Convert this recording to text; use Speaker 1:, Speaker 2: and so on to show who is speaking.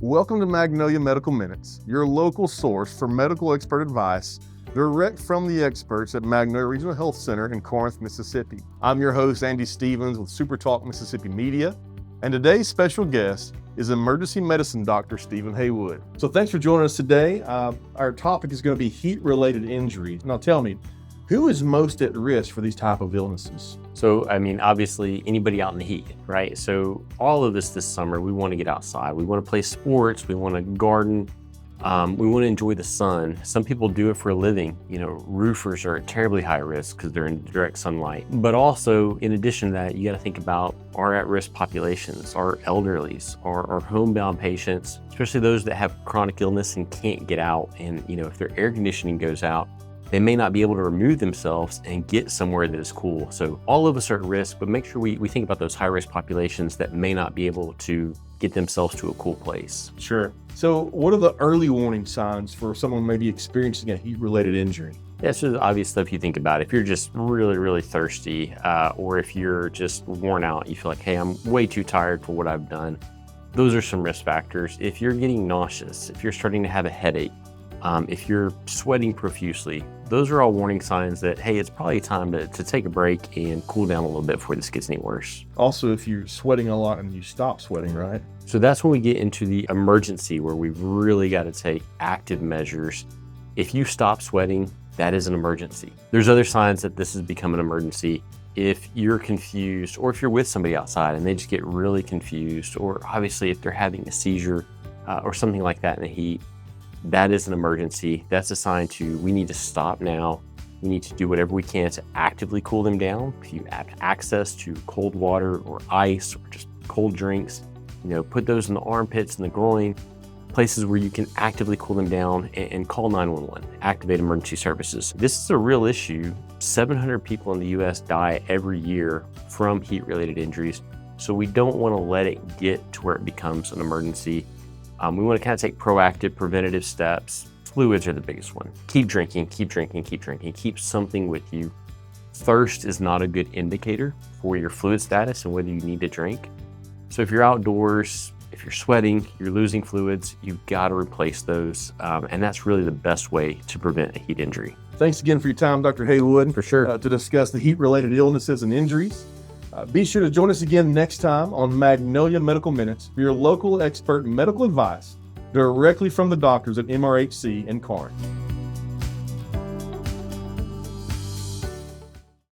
Speaker 1: Welcome to Magnolia Medical Minutes, your local source for medical expert advice direct from the experts at Magnolia Regional Health Center in Corinth, Mississippi. I'm your host, Andy Stevens with Super Talk Mississippi Media, and today's special guest is emergency medicine doctor Stephen Haywood. So thanks for joining us today. Our topic is going to be heat-related injuries. Now tell me, who is most at risk for these type of illnesses?
Speaker 2: So, obviously anybody out in the heat, right? So all of this summer, we want to get outside. We want to play sports. We want to garden. We want to enjoy the sun. Some people do it for a living. Roofers are at terribly high risk because they're in direct sunlight. But also, in addition to that, you got to think about our at-risk populations, our elderlies, our homebound patients, especially those that have chronic illness and can't get out. And, if their air conditioning goes out, they may not be able to remove themselves and get somewhere that is cool. So all of us are at risk, but make sure we think about those high-risk populations that may not be able to get themselves to a cool place.
Speaker 1: Sure. So what are the early warning signs for someone maybe experiencing a heat-related injury?
Speaker 2: Yeah, so the obvious stuff you think about. If you're just really, really thirsty, or if you're just worn out, you feel like, hey, I'm way too tired for what I've done. Those are some risk factors. If you're getting nauseous, if you're starting to have a headache, if you're sweating profusely, those are all warning signs that, hey, it's probably time to take a break and cool down a little bit before this gets any worse.
Speaker 1: Also, if you're sweating a lot and you stop sweating, right?
Speaker 2: So that's when we get into the emergency where we've really got to take active measures. If you stop sweating, that is an emergency. There's other signs that this has become an emergency. If you're confused, or if you're with somebody outside and they just get really confused, or obviously if they're having a seizure or something like that in the heat, that is an emergency. That's a sign we need to stop now. We need to do whatever we can to actively cool them down. If you have access to cold water or ice or just cold drinks, put those in the armpits and the groin, places where you can actively cool them down, and call 911, activate emergency services. This is a real issue. 700 people in the US die every year from heat-related injuries. So we don't want to let it get to where it becomes an emergency. We want to kind of take proactive, preventative steps. Fluids are the biggest one. Keep drinking, keep drinking, keep drinking. Keep something with you. Thirst is not a good indicator for your fluid status and whether you need to drink. So if you're outdoors, if you're sweating, you're losing fluids, you've got to replace those. And that's really the best way to prevent a heat injury.
Speaker 1: Thanks again for your time, Dr. Haywood.
Speaker 2: For sure.
Speaker 1: To discuss the heat-related illnesses and injuries. Be sure to join us again next time on Magnolia Medical Minutes for your local expert medical advice directly from the doctors at MRHC in Corinth.